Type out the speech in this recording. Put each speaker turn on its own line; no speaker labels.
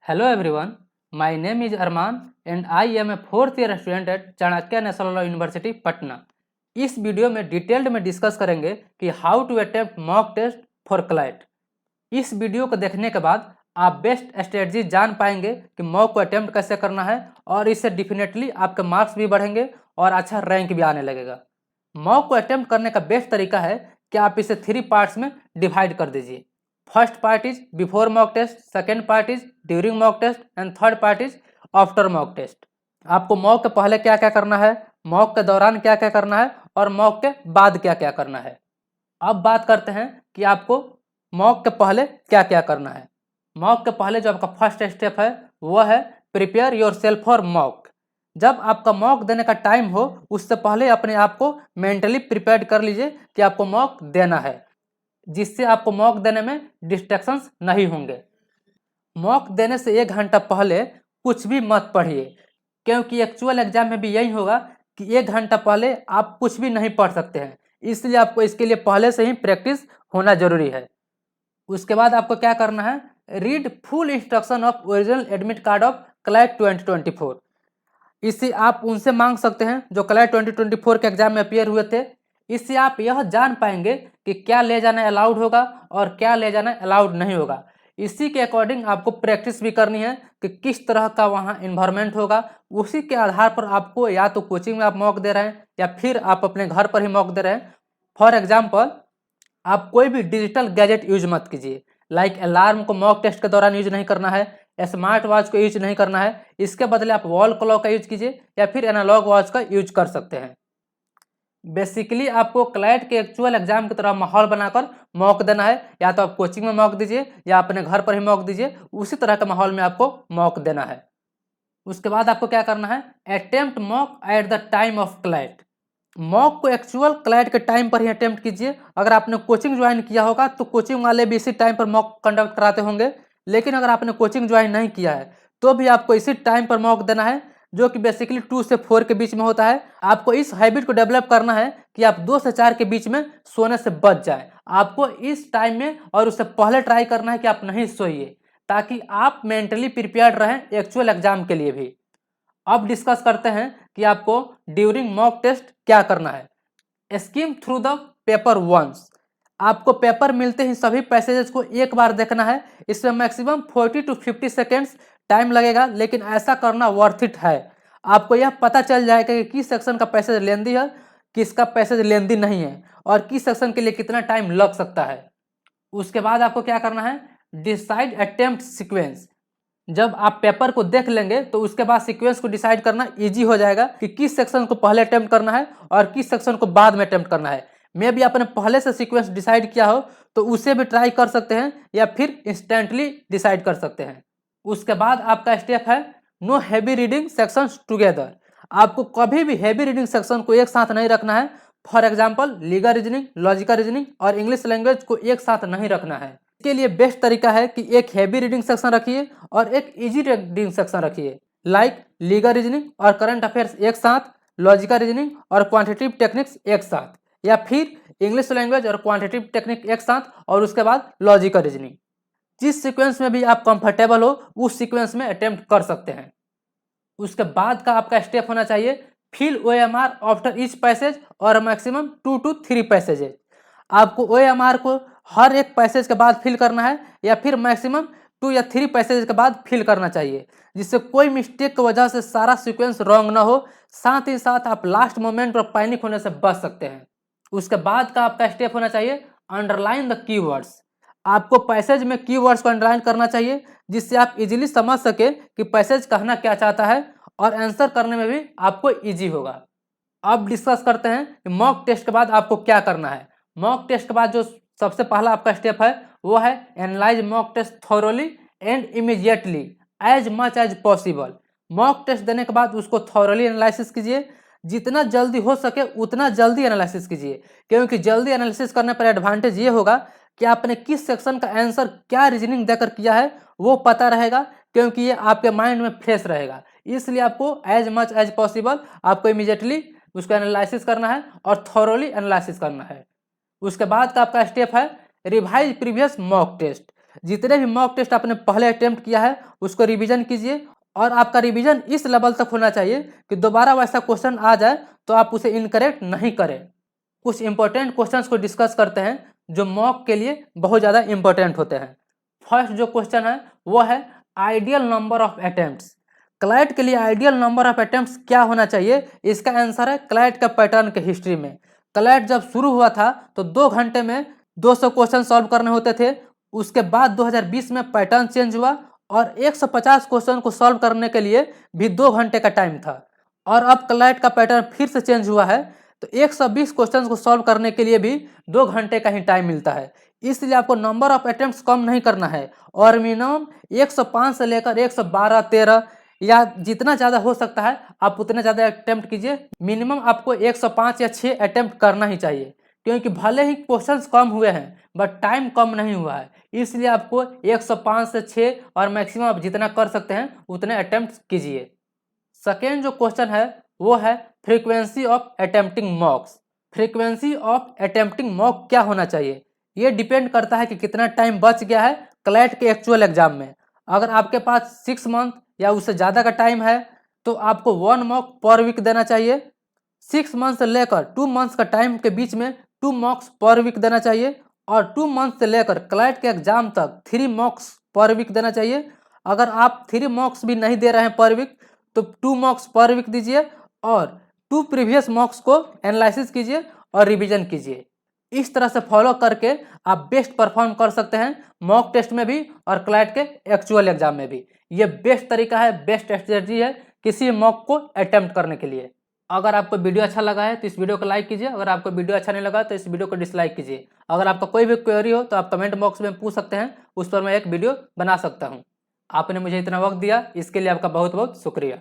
Hello everyone, my name is Arman and I am a fourth year student at Chanakya national law university Patna. इस video में detailed में discuss करेंगे कि how to attempt mock test for CLAT. इस video को देखने के बाद आप बेस्ट स्ट्रेटजी जान पाएंगे कि मॉक को अटेम्प्ट कैसे करना है और इससे डेफिनेटली आपके मार्क्स भी बढ़ेंगे और अच्छा रैंक भी आने लगेगा। मॉक को अटेम्प्ट करने का बेस्ट तरीका है कि आप इसे 3 पार्ट्स में डिवाइड कर दीजिए। First part is before mock test, second part is during mock test and third part is after mock test. आपको मॉक के पहले क्या क्या करना है, मॉक के दौरान क्या क्या करना है और मॉक के बाद क्या क्या करना है। अब बात करते हैं कि आपको मॉक के पहले क्या क्या करना है। मॉक के पहले जो आपका फर्स्ट स्टेप है वो है prepare your self for mock. जब आपका मॉक देने का टाइम हो उससे पहले अपने आप को मेंटली प्रिपेयर कर लीजिए कि आपको मॉक देना है, जिससे आपको मॉक देने में डिस्ट्रैक्शंस नहीं होंगे। मॉक देने से 1 घंटा पहले कुछ भी मत पढ़िए, क्योंकि एक्चुअल एग्जाम में भी यही होगा कि 1 घंटा पहले आप कुछ भी नहीं पढ़ सकते हैं, इसलिए आपको इसके लिए पहले से ही प्रैक्टिस होना जरूरी है। उसके बाद आपको क्या करना है, read full instruction of original admit card of CLAT 2024। इससे आप उनसे मांग सकते हैं जो क्लैट 2024 के एग्जाम में अपियर हुए थे। इससे आप यह जान पाएंगे कि क्या ले जाना अलाउड होगा और क्या ले जाना अलाउड नहीं होगा। इसी के अकॉर्डिंग आपको प्रैक्टिस भी करनी है कि किस तरह का वहाँ इन्वायरमेंट होगा। उसी के आधार पर आपको या तो कोचिंग में आप मॉक दे रहे हैं या फिर आप अपने घर पर ही मॉक दे रहे हैं। फॉर एग्जाम्पल, आप कोई भी डिजिटल गैजेट यूज मत कीजिए। लाइक अलार्म को मॉक टेस्ट के दौरान यूज नहीं करना है, स्मार्ट वॉच को यूज नहीं करना है। इसके बदले आप वॉल क्लॉक का यूज कीजिए या फिर एनालॉग वॉच का यूज कर सकते हैं। बेसिकली आपको क्लैट के एक्चुअल एग्जाम की तरह माहौल बनाकर मॉक देना है। या तो आप कोचिंग में मॉक दीजिए या अपने घर पर ही मॉक दीजिए, उसी तरह के माहौल में आपको मॉक देना है। उसके बाद आपको क्या करना है, attempt mock at the time of CLAT. Mock को एक्चुअल क्लैट के टाइम पर ही अटेम्प्ट कीजिए। अगर आपने कोचिंग ज्वाइन किया होगा तो कोचिंग वाले भी इसी टाइम पर मॉक कंडक्ट कराते होंगे, लेकिन अगर आपने कोचिंग ज्वाइन नहीं किया है तो भी आपको इसी टाइम पर मॉक देना है, जो कि बेसिकली 2 से 4 के बीच में होता है। आपको इस हैबिट को डेवलप करना है कि आप 2 से 4 के बीच में सोने से बच जाए। आपको इस टाइम में और उससे पहले ट्राई करना है कि आप नहीं सोइए, ताकि आप मेंटली प्रिपेयर्ड रहें एक्चुअल एग्जाम के लिए भी। अब डिस्कस करते हैं कि आपको ड्यूरिंग मॉक टेस्ट क्या करना है। Skim through the paper once. आपको पेपर मिलते ही सभी पैसेजेस को एक बार देखना है। इसमें मैक्सिमम 40 to 50 सेकेंड्स टाइम लगेगा, लेकिन ऐसा करना वर्थ इट है। आपको यह पता चल जाएगा कि किस सेक्शन का पैसेज लेंदी है, किसका पैसेज लेंदी नहीं है और किस सेक्शन के लिए कितना टाइम लग सकता है। उसके बाद आपको क्या करना है, डिसाइड अटेम्प्ट सीक्वेंस। जब आप पेपर को देख लेंगे तो उसके बाद सीक्वेंस को डिसाइड करना इजी हो जाएगा कि किस सेक्शन को पहले अटेम्प्ट करना है और किस सेक्शन को बाद में अटेम्प्ट करना है। मे भी आपने पहले से सीक्वेंस डिसाइड किया हो तो उसे भी ट्राई कर सकते हैं या फिर इंस्टेंटली डिसाइड कर सकते हैं। उसके बाद आपका स्टेप है know heavy reading sections together. आपको कभी भी हैवी रीडिंग सेक्शन को एक साथ नहीं रखना है। For example, legal reasoning, logical reasoning और इंग्लिश लैंग्वेज को एक साथ नहीं रखना है। इसके लिए बेस्ट तरीका है कि एक हैवी रीडिंग सेक्शन रखिए और एक इजी रीडिंग सेक्शन रखिए। लाइक लीगल रीजनिंग और करंट अफेयर्स एक साथ, लॉजिकल रीजनिंग और क्वांटिटेटिव टेक्निक्स एक साथ, या फिर इंग्लिश लैंग्वेज और क्वांटिटेटिव टेक्निक एक साथ और उसके बाद लॉजिकल रीजनिंग। जिस सीक्वेंस में भी आप कंफर्टेबल हो उस सीक्वेंस में अटेम्प्ट कर सकते हैं। उसके बाद का आपका स्टेप होना चाहिए fill OMR after each passage और मैक्सिमम 2 to 3 पैसेजेज। आपको OMR को हर एक पैसेज के बाद फिल करना है या फिर मैक्सिमम 2 या 3 पैसेज के बाद फिल करना चाहिए, जिससे कोई मिस्टेक की वजह से सारा सीक्वेंस रॉन्ग ना हो। साथ ही साथ आप लास्ट मोमेंट पर पैनिक होने से बच सकते हैं। उसके बाद का आपका स्टेप होना चाहिए अंडरलाइन द कीवर्ड्स। आपको पैसेज में कीवर्ड्स को अंडरलाइन करना चाहिए, जिससे आप इजीली समझ सके कि पैसेज कहना क्या चाहता है और आंसर करने में भी आपको इजी होगा। अब डिस्कस करते हैं कि मॉक टेस्ट के बाद आपको क्या करना है। मॉक टेस्ट के बाद जो सबसे पहला आपका स्टेप है वो है analyse mock test thoroughly and immediately as much as possible. Mock test देने के बाद उसको थॉरोली एनालिसिस कीजिए। जितना जल्दी हो सके उतना जल्दी एनालिसिस कीजिए, क्योंकि जल्दी एनालिसिस करने पर एडवांटेज ये होगा कि आपने किस सेक्शन का आंसर क्या रीजनिंग देकर किया है वो पता रहेगा, क्योंकि ये आपके माइंड में फ्रेश रहेगा। इसलिए आपको एज मच एज पॉसिबल आपको इमीडिएटली उसको एनालिसिस करना है और थॉरोली एनालिसिस करना है। उसके बाद का आपका स्टेप है रिवाइज प्रीवियस मॉक टेस्ट। जितने भी मॉक टेस्ट आपने पहले अटेम्प्ट किया है उसको रिवीजन कीजिए, और आपका रिवीजन इस लेवल तक होना चाहिए कि दोबारा वैसा क्वेश्चन आ जाए तो आप उसे इनकरेक्ट नहीं करें। कुछ इंपॉर्टेंट क्वेश्चंस को डिस्कस करते हैं जो मॉक के लिए बहुत ज़्यादा इंपॉर्टेंट होते हैं। फर्स्ट जो क्वेश्चन है वो है ideal number of attempts. Client के लिए आइडियल नंबर ऑफ अटेम्प्ट्स क्या होना चाहिए? इसका आंसर है क्लाइट का पैटर्न के हिस्ट्री में। क्लाइट जब शुरू हुआ था तो 2 घंटे में 200 क्वेश्चन सॉल्व करने होते थे। उसके बाद 2020 में पैटर्न चेंज हुआ और 150 क्वेश्चन को सॉल्व करने के लिए भी 2 घंटे का टाइम था। और अब क्लाइट का पैटर्न फिर से चेंज हुआ है तो 120 क्वेश्चन को सॉल्व करने के लिए भी 2 घंटे का ही टाइम मिलता है। इसलिए आपको नंबर ऑफ अटेम्प्ट्स कम नहीं करना है और मिनिमम 105 से लेकर 112, 13 या जितना ज़्यादा हो सकता है आप उतने ज़्यादा अटेम्प्ट कीजिए। मिनिमम आपको 105 या 6 अटेम्प्ट करना ही चाहिए, क्योंकि भले ही क्वेश्चंस कम हुए हैं बट टाइम कम नहीं हुआ है। इसलिए आपको 105 से 6 और मैक्सिमम आप जितना कर सकते हैं उतने अटेम्प्ट कीजिए। सेकेंड जो क्वेश्चन है वो है frequency of attempting मॉक्स। Frequency of attempting mock क्या होना चाहिए? ये डिपेंड करता है कि कितना टाइम बच गया है क्लैट के एक्चुअल एग्जाम में। अगर आपके पास 6 मंथ या उससे ज़्यादा का टाइम है तो आपको 1 मॉक पर वीक देना चाहिए। 6 मंथ से लेकर 2 मंथ्स का टाइम के बीच में 2 मॉक्स पर वीक देना चाहिए, और 2 मंथ से लेकर क्लैट के एग्जाम तक 3 मॉक्स पर वीक देना चाहिए। अगर आप 3 मॉक्स भी नहीं दे रहे हैं पर वीक तो 2 मॉक्स पर वीक दीजिए और 2 प्रीवियस मॉक्स को एनालिसिस कीजिए और रिवीजन कीजिए। इस तरह से फॉलो करके आप बेस्ट परफॉर्म कर सकते हैं मॉक टेस्ट में भी और क्लैट के एक्चुअल एग्जाम में भी। ये बेस्ट तरीका है, बेस्ट स्ट्रेटजी है किसी मॉक को अटेम्प्ट करने के लिए। अगर आपको वीडियो अच्छा लगा है तो इस वीडियो को लाइक कीजिए, अगर आपको वीडियो अच्छा नहीं लगा तो इस वीडियो को डिसलाइक कीजिए। अगर आपका कोई भी क्वेरी हो तो आप कमेंट बॉक्स में पूछ सकते हैं, उस पर मैं एक वीडियो बना सकता हूँ। आपने मुझे इतना वक्त दिया इसके लिए आपका बहुत बहुत शुक्रिया।